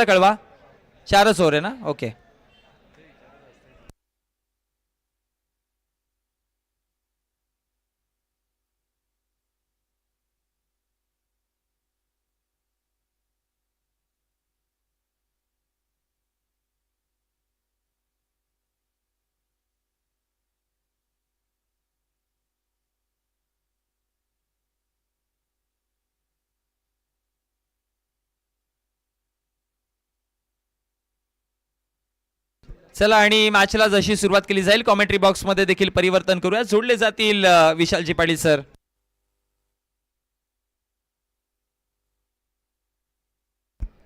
कळवा. 4च ओव्हर आहे ना. ओके. चला आणि मॅचला जशी सुरुवात केली जाईल कॉमेंट्री बॉक्स मध्ये देखील परिवर्तन करूया. जोडले जातील विशालजी पाटील सर.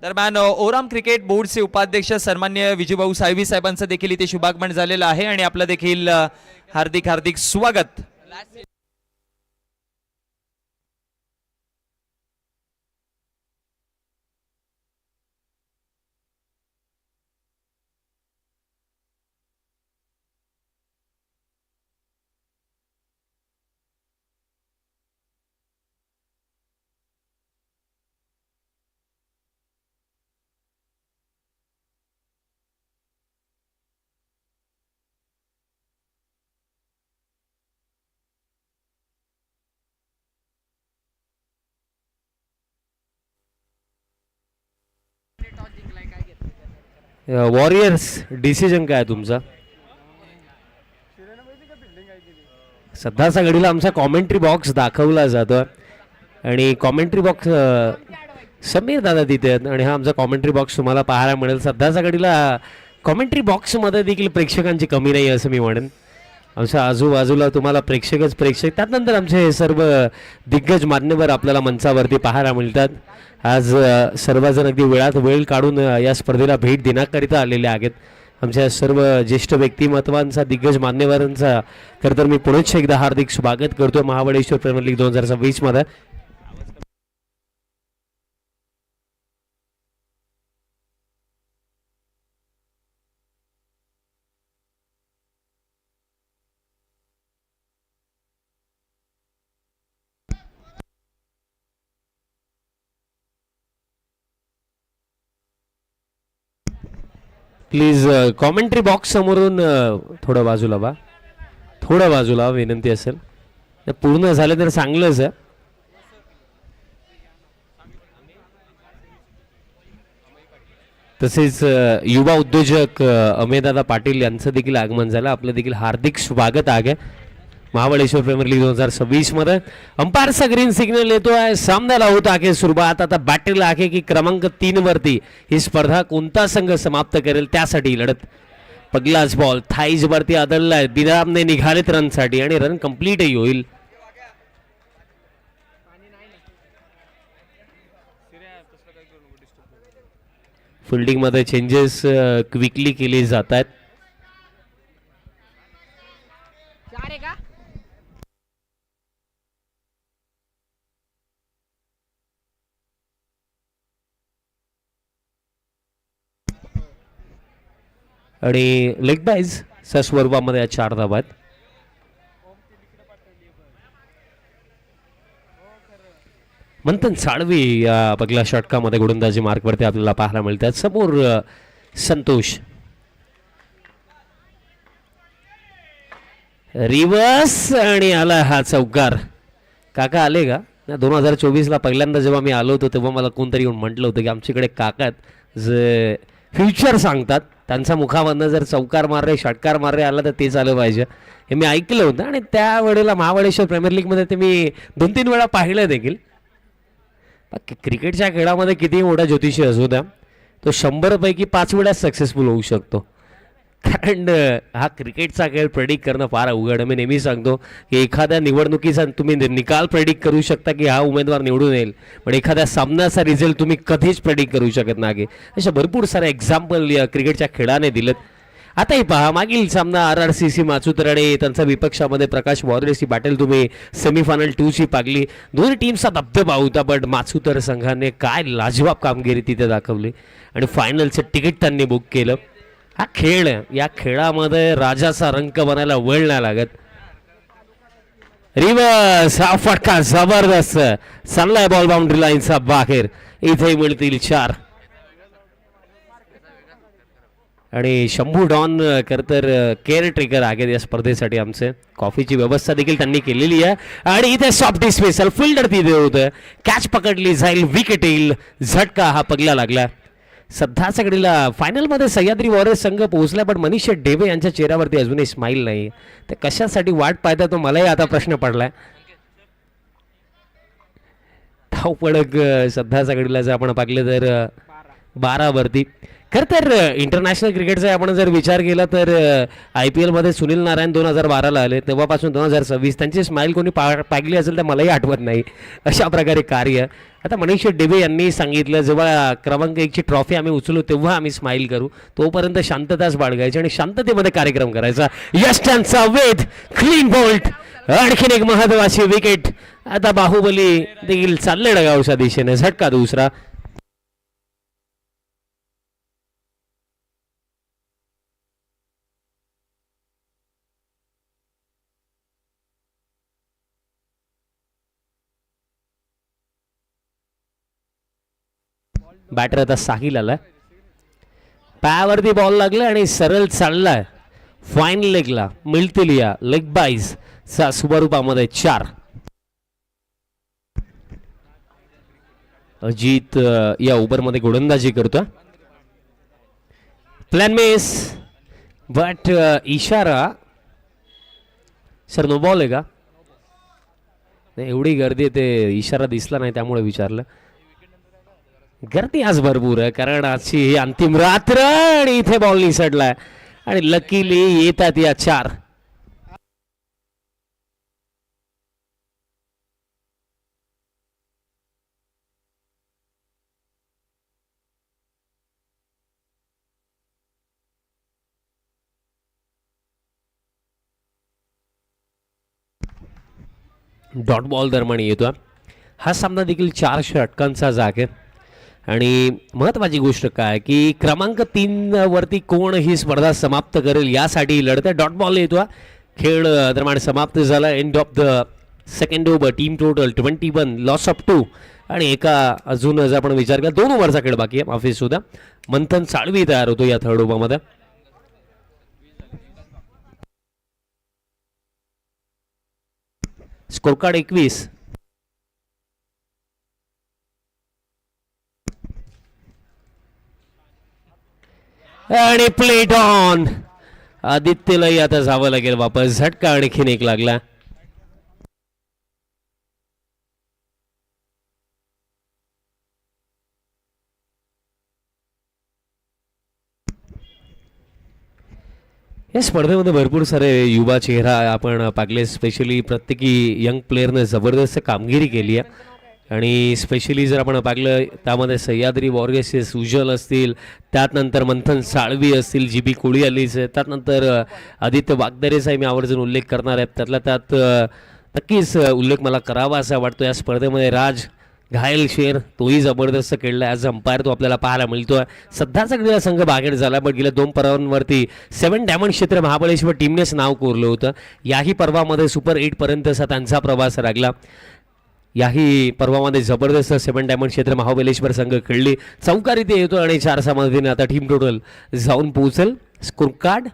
दरम्यान ओराम क्रिकेट बोर्डचे उपाध्यक्ष सन्मान्य विजूभाऊ साळवी साहेबांचं देखील इथे शुभागमन झालेलं आहे आणि आपलं देखील हार्दिक हार्दिक स्वागत. वॉरियर्स डिसिजन काय तुमचा? सध्याच्या घडीला आमचा कॉमेंट्री बॉक्स दाखवला जातो आणि कॉमेंट्री बॉक्स समीर दादा तिथे आहेत आणि हा आमचा कॉमेंट्री बॉक्स तुम्हाला पाहायला मिळेल. सध्याच्या घडीला कॉमेंट्री बॉक्समध्ये देखील प्रेक्षकांची कमी नाही असं मी म्हणेन. आमच्या आजूबाजूला तुम्हाला प्रेक्षकच प्रेक्षक, त्यानंतर आमचे सर्व दिग्गज मान्यवर आपल्याला मंचावरती पाहायला मिळतात. आज सर्वजण अगदी वेळात वेळ काढून या स्पर्धेला भेट देण्याकरिता आलेले आहेत. आमच्या सर्व ज्येष्ठ व्यक्तिमत्वांचा दिग्गज मान्यवरांचा खरं तर मी पुनश्च एकदा हार्दिक स्वागत करतोय महाबळेश्वर प्रीमियर लीग 2026 मध्ये. प्लीज कॉमेंट्री बॉक्स समोरून थोडं बाजूला व्हा, थोडं बाजूला विनंती असेल. पूर्ण झालं तर चांगलंच आहे. तसेच युवा उद्योजक अमेयदादा पाटील यांचं देखील आगमन झालं. आपलं देखील हार्दिक स्वागत आहे महाबळेश्वर प्रीमियर लीग 2026 मध्ये. अंपायरचा ग्रीन सिग्नल येतोय, सामन्याला होत आहे सुरुवात. आता बॅटल आहे की क्रमांक 3 वरती ही स्पर्धा कोणता संघ समाप्त करेल त्यासाठी लढत. पहिलाच बॉल थाईज वरती आदळलाय, बिरामने निघालेत रनसाठी आणि रन कंप्लीटही होईल. फिल्डिंग मध्ये चेंजेस क्विकली केले जात आहेत. आणि लेग बायजच्या स्वरूपामध्ये या 4 धावा आहेत. मंथन साळवी या पहिल्या षटकामध्ये गोलंदाजी मार्कवरती आपल्याला पाहायला मिळतात. समोर संतोष, रिवर्स आणि आला हा चौकार. काका आले का? 2024ला पहिल्यांदा जेव्हा मी आलो होतो तेव्हा मला कोणतरी येऊन म्हटलं होतं की आमच्याकडे काका आहेत जे फ्युचर सांगतात. त्यांच्या मुखामधनं जर चौकार माररे षटकार माररे आला तर तेच आलं पाहिजे हे मी ऐकलं होतं आणि त्यावेळेला महाबळेश्वर प्रीमियर लीगमध्ये ते मी 2-3 वेळा पाहिलं देखील. क्रिकेटच्या खेळामध्ये कितीही मोठा ज्योतिषी असू द्या, तो 100 पैकी 5 वेळा सक्सेसफुल होऊ शकतो. कारण हा क्रिकेटचा खेळ प्रेडिक्ट करणं फार अवघड. मी नेहमी सांगतो की एखाद्या निवडणुकीचा तुम्ही निकाल प्रेडिक्ट करू शकता की हा उमेदवार निवडून येईल, पण एखाद्या सामन्याचा रिझल्ट तुम्ही कधीच प्रेडिक्ट करू शकत नाही. अशा भरपूर सारे एक्झाम्पल या क्रिकेटच्या खेळाने दिलेत. आताही पहा, मागील सामना RRCC माचुतर आणि त्यांचा विपक्षामध्ये प्रकाश वॉरियर्सची बॅटल तुम्ही सेमीफायनल 2ची पागली. दोन्ही टीमचा धबधबा होता, बट माचुतर संघाने काय लाजवाब कामगिरी तिथे दाखवली आणि फायनलचं तिकीट त्यांनी बुक केलं. हा खेळ, या खेळामध्ये राजाचा रंग बनायला वेळ नाही लागत. रिवर्स हा फटका जबरदस्त चाललाय, बॉल बाउंड्री लाईनचा बाहेर. इथे मिळतील 4. आणि शंभू डॉन खरं तर केअर टेकर आहेत या स्पर्धेसाठी. आमचे कॉफीची व्यवस्था देखील त्यांनी केलेली आहे. आणि इथे सॉफ्ट डिस्मिसल फिल्डर तिथे होतं, कॅच पकडली जाईल, विकेट येईल, झटका हा पगला लागला. सध्याच्या घडीला फायनलमध्ये सह्याद्री वॉरियर्स संघ पोहोचला, पण मनीष डेबे यांच्या चेहऱ्यावरती अजूनही स्माईल नाही. ते कशासाठी वाट पाहता तो मलाही आता प्रश्न पडलाय. धावपळक सध्याच्या घडीला जर आपण पाहिलं तर 12 वरती. खरं तर इंटरनॅशनल क्रिकेटचा आपण जर विचार केला तर IPL मध्ये सुनील नारायण 2012ला आले, तेव्हापासून 2026 त्यांची स्माईल कोणी पाहिली असेल तर मलाही आठवत नाही. अशा प्रकारे कार्य. आता मनीष डेबे यांनी सांगितलं जेव्हा क्रमांक 1ची ट्रॉफी आम्ही उचलू तेव्हा आम्ही स्माईल करू, तोपर्यंत शांतताच बाळगायची आणि शांततेमध्ये कार्यक्रम करायचा. यष्टांचा वेध, क्लीन बोल्ट, आणखीन एक महत्वाची विकेट. आता बाहुबली देखील चालले डगावच्या दिशेने, झटका दुसरा. बॅटर आता साहिल आलाय, पायावरती बॉल लागला आणि सरळ चाललाय फाईन लेगला. मिळतील या लेग बाईज चा स्वरूपामध्ये 4. अजित या ओव्हरमध्ये गोलंदाजी करतो. प्लॅन मिस, बट इशारा. सर नो बॉल आहे का? नाही, एवढी गर्दी ते इशारा दिसला नाही त्यामुळे विचारलं. गर्दी आज भरपूर आहे कारण आजची ही अंतिम रात्र आणि इथे बॉल निसटलाय आणि लकीली येतात या 4. डॉट बॉल दरम्यान येतो. हा सामना देखील 4 षटकांचा जाग आहे. आणि महत्त्वाची गोष्ट काय की क्रमांक 3 वरती कोण ही स्पर्धा समाप्त करेल यासाठी लढत. डॉट बॉल येतो. खेळ दरम्यान समाप्त झाला. End of the second over. Team total 21, loss of 2. आणि एका अजून जर आपण विचार केला 2 ओव्हरचा खेळ बाकी आहे. माफी सुद्धा. मंथन साळवी तयार होतो या थर्ड ओव्हरमध्ये. Score card 21. आणि प्लेट ऑन. आदित्यलाही आता जावं लागेल वापस. झटका आणखीन एक लागला. या स्पर्धेमध्ये भरपूर सारे युवा चेहरा आपण पाहिले. स्पेशली प्रत्येकी यंग प्लेयरने जबरदस्त कामगिरी केली आहे. आणि स्पेशली जर आपण पाहिलं त्यामध्ये सह्याद्री वॉरियर्सचे सुजल असतील, त्यानंतर मंथन साळवी असतील, GB कोळी अलीच, त्यानंतर आदित्य वागदरेचाही मी आवर्जून उल्लेख करणार आहे. त्यातला त्यात नक्कीच उल्लेख मला करावा असा वाटतो. या स्पर्धेमध्ये राज घायल शेर तोही जबरदस्त खेळला. ॲज अंपायर तो आपल्याला पाहायला मिळतोय. सध्याचा गेला संघ बाहेर झाला, पण गेल्या 2 पर्वांवरती 7 डायमंड क्षेत्र महाबळेश्वर टीमनेच नाव कोरलं होतं. याही पर्वामध्ये सुपर 8 पर्यंतचा त्यांचा प्रवास लागला. याही पर्वामध्ये जबरदस्त 7 डायमंड क्षेत्र महाबळेश्वर संघ खेळली. चौकारी ते येतो आणि 4 सामन्याने आता टीम टोटल जाऊन पोहोचेल. Score card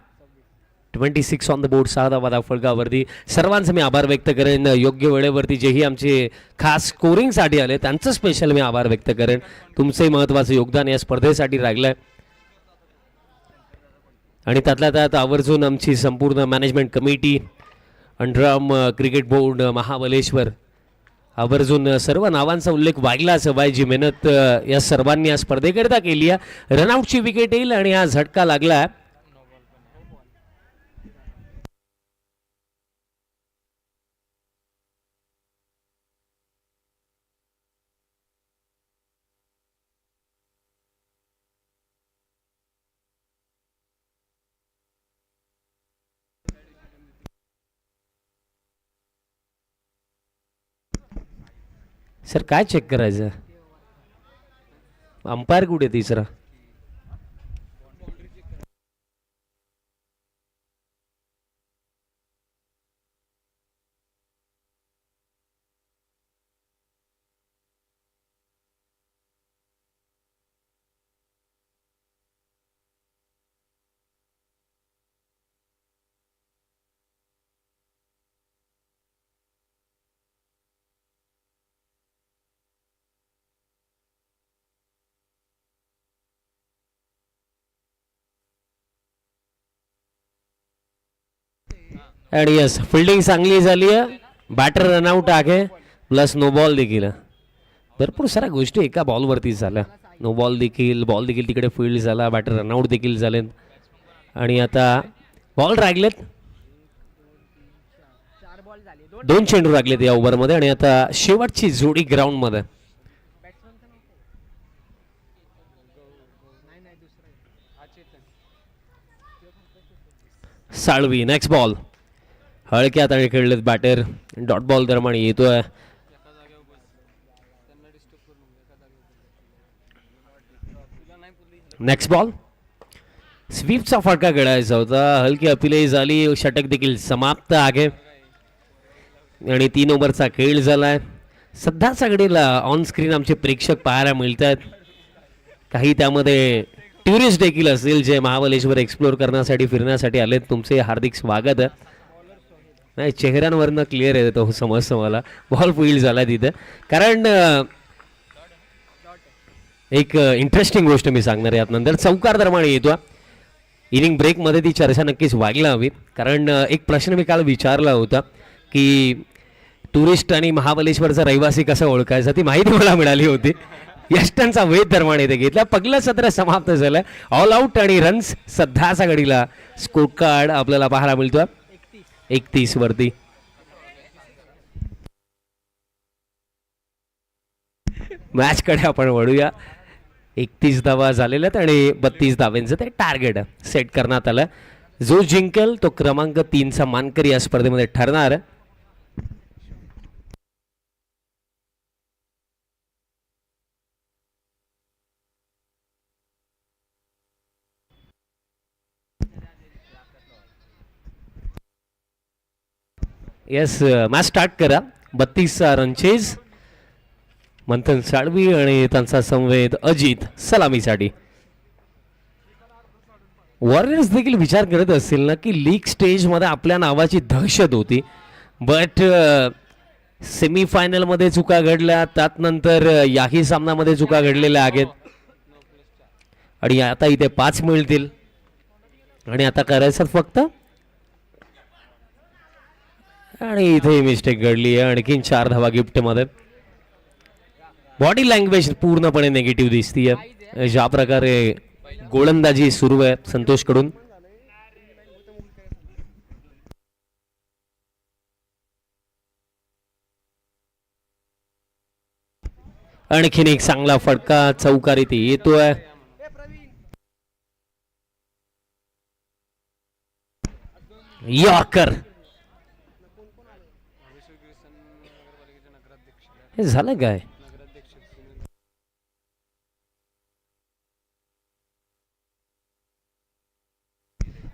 26 on the board. 6 धावा फलकावरती. सर्वांचं मी आभार व्यक्त करेन. योग्य वेळेवरती जेही आमचे खास स्कोरिंगसाठी आले त्यांचं स्पेशल मी आभार व्यक्त करेन. तुमचंही महत्त्वाचं योगदान या स्पर्धेसाठी राहिलं. आणि त्यातल्या त्यात आवर्जून आमची संपूर्ण management committee, underarm cricket board Mahabaleshwar, आवर्जून सर्व नावांचा उल्लेख वाढलाच हवा. जी मेहनत या सर्वांनी या स्पर्धेकरिता केली आहे. रनआउटची विकेट येईल आणि हा झटका लागला. सर काय चेक करायचं? अंपायर कुठे तिसरा? आणि यस फिल्डिंग चांगली झाली आहे. बॅटर रनआउट आहे प्लस नो बॉल देखील. भरपूर साऱ्या गोष्टी एका बॉलवरती झाल्या. नो बॉल देखील तिकडे फील्ड झाला. बॅटर रनआउट देखील झालेत आणि आता बॉल रागलेत. 2 चेंडू लागलेत या ओव्हरमध्ये आणि आता शेवटची जोडी ग्राउंडमध्ये. साळवी नेक्स्ट बॉल हलक्यात आणि खेळलेत बॅटर. डॉट बॉल दरम्यान येतोय. नेक्स्ट बॉल स्वीपचा फटका खेळायचा होता. हलकी अपिलही झाली. षटक देखील समाप्त आहे आणि 3 ओव्हरचा खेळ झालाय. सध्याच्या घडीला ऑन स्क्रीन आमचे प्रेक्षक पाहायला मिळत आहेत. काही त्यामध्ये टुरिस्ट देखील असतील जे महाबळेश्वर एक्सप्लोर करण्यासाठी फिरण्यासाठी आलेत. तुमचे हार्दिक स्वागत आहे. नाही चेहऱ्यांवरनं क्लिअर आहे तो समजतं मला. बॉल फील्ड झाला तिथे. कारण एक इंटरेस्टिंग गोष्ट मी सांगणार यात नंतर. चौकार दरम्यान येतो. इनिंग ब्रेकमध्ये ती चर्चा नक्कीच व्हायला हवी. कारण एक प्रश्न मी काल विचारला होता की टुरिस्ट आणि महाबळेश्वरचा रहिवासी कसा ओळखायचा ती माहिती मला मिळाली होती. यष्टांचा वेध दरम्यान इथे घेतला. पहिलं सत्र समाप्त झालं. ऑल आउट आणि रन्स सध्याच्या घडीला स्कोर कार्ड आपल्याला पाहायला मिळतो 31 वरती. मॅच कडे आपण वळूया. 31 धावा झालेल्या आहेत आणि 32 धाव्यांचं ते टार्गेट सेट करण्यात आलं. जो जिंकेल तो क्रमांक 3चा मानकरी या स्पर्धेमध्ये ठरणार. येस मॅच स्टार्ट करा. 32चा रनचेज. मंथन साळवी आणि त्यांचा संवेद अजित सलामीसाठी. वॉरियर्स देखील विचार करत असतील ना की लीग स्टेजमध्ये आपल्या नावाची दहशत होती. बट सेमीफायनलमध्ये चुका घडल्या. त्यानंतर याही सामन्यामध्ये चुका घडलेल्या आहेत आणि आता इथे 5 मिळतील आणि आता करायचं फक्त. आणि इथे मिस्टेक घडली आहे. आणखीन 4 धावा गिफ्टमध्ये. बॉडी लँग्वेज पूर्णपणे निगेटिव्ह दिसतीये. ज्या प्रकारे गोलंदाजी सुरू आहे संतोष कडून. आणखीन एक चांगला फटका चौकार इथे येतोय. यॉर्कर. हे झालं काय.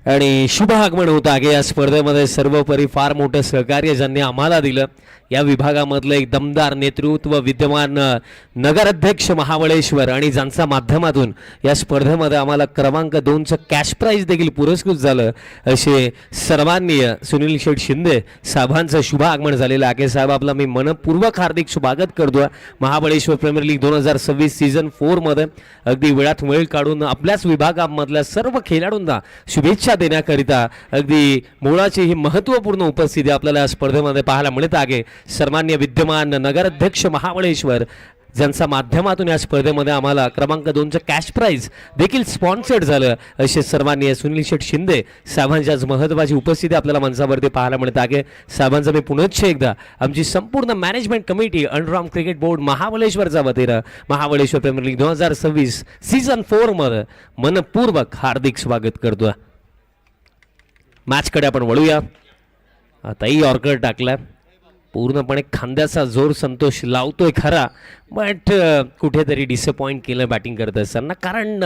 आणि शुभ आगमन होत आहे या स्पर्धेमध्ये. सर्वोपरी फार मोठं सहकार्य ज्यांनी आम्हाला दिलं. या विभागामधलं एक दमदार नेतृत्व विद्यमान नगराध्यक्ष महाबळेश्वर आणि ज्यांच्या माध्यमातून या स्पर्धेमध्ये आम्हाला क्रमांक 2चं कॅश प्राईज देखील पुरस्कृत झालं असे सर्वमान्य सुनील शेठ शिंदे साहेबांचं शुभ आगमन झालेलं आहे. साहेब आपला मी मनपूर्वक हार्दिक स्वागत करतो. महाबळेश्वर प्रीमियर लीग 2026 सीझन 4 मध्ये अगदी वेळात वेळ काढून आपल्याच विभागामधल्या सर्व खेळाडूंना शुभेच्छा देण्याकरिता अगदी मुळाची ही महत्त्वपूर्ण उपस्थिती आपल्याला या स्पर्धेमध्ये पाहायला मिळत आहे. सर्वमान्य विद्यमान नगराध्यक्ष महाबळेश्वर ज्यांच्या माध्यमातून या स्पर्धेमध्ये आम्हाला क्रमांक 2चं कॅश प्राईज देखील स्पॉन्सर्ड झालं असे सर्वमान्य सुनील शेठ शिंदे साहेबांची आज महत्त्वाची उपस्थिती आपल्याला मंचावरती पाहायला मिळत आहे. साहेबांचा मी पुनश्च एकदा आमची संपूर्ण management committee underarm cricket board महाबळेश्वरच्या वतीनं महाबळेश्वर प्रीमियर लीग 2026 सीझन 4 मध्ये मनपूर्वक हार्दिक स्वागत करतो. मॅचकडे आपण वळूया. आताही यॉर्कर टाकलाय. पूर्णपणे खांद्याचा जोर संतोष लावतोय खरा. बट कुठेतरी डिसअपॉइंट केलं बॅटिंग करत असताना. कारण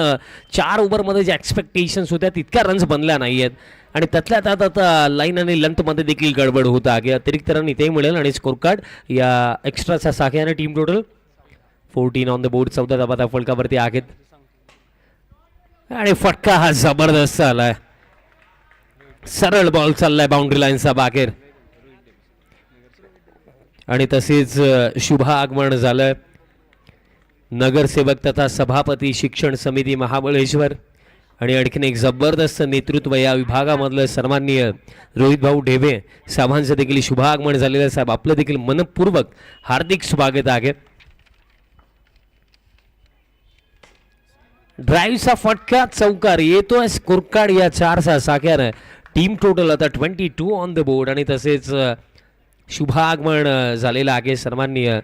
4 ओव्हरमध्ये ज्या एक्सपेक्टेशन्स होत्या तितक्या रन्स बनल्या नाही आहेत आणि त्यातल्या त्यात आता लाईन आणि लेंथमध्ये देखील गडबड होत आहे. अतिरिक्त रन इथेही मिळेल आणि स्कोर कार्ड या एक्स्ट्राच्या साख्याने team total 14 on the board. 14 धावा त्या फलकावरती आहेत आणि फटका हा जबरदस्त आलाय. सरळ बॉल चाललाय बाउंड्री लाईनचा बाहेर आणि तसेच शुभ आगमन झालं. नगरसेवक तथा सभापती शिक्षण समिती महाबळेश्वर आणि आणखीन एक जबरदस्त नेतृत्व या विभागामधलं सन्माननीय रोहित भाऊ ढेबे साहेबांचं देखील शुभागमन झालेलं आहे. साहेब आपलं देखील मनपूर्वक हार्दिक स्वागत आहे. ड्राईव्हचा फटका चौकार येतोय स्कोरकार्ड या 4 साख्यानं. टीम टोटल आता 22 ऑन द बोर्ड आणि तसेच शुभागमन झालेलं आहे सन्माननीय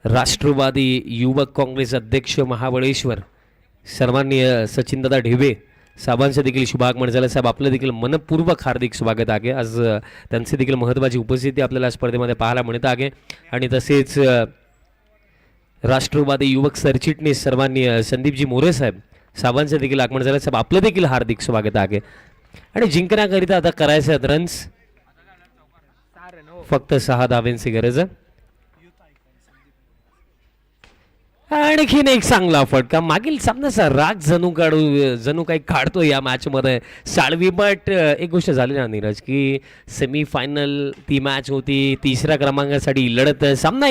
राष्ट्रवादी युवक काँग्रेस अध्यक्ष महाबळेश्वर सन्माननीय सचिनदादा ढेबे साहेबांचं देखील शुभागमन झालं. साहेब आपलं देखील मनपूर्वक हार्दिक स्वागत आहे. आज त्यांची देखील महत्त्वाची उपस्थिती आपल्याला स्पर्धेमध्ये पाहायला मिळत आहे. आणि तसेच राष्ट्रवादी युवक सरचिटणीस सन्माननीय संदीपजी मोरे साहेबांचं देखील आगमन झालं. साहेब आपलं देखील हार्दिक स्वागत आहे. आणि जिंकण्याकरिता आता करायचं आहेत रन्स, फक्त 6 धाव्यांची गरज आहे. आणखीन एक चांगला फटका, मागील सामन्याचा राग जणू काही काढतो या मॅच मध्ये साळवी. बट एक गोष्ट झाली ना नीरज की सेमीफायनल ती मॅच होती, 3ऱ्या क्रमांकासाठी लढत सामना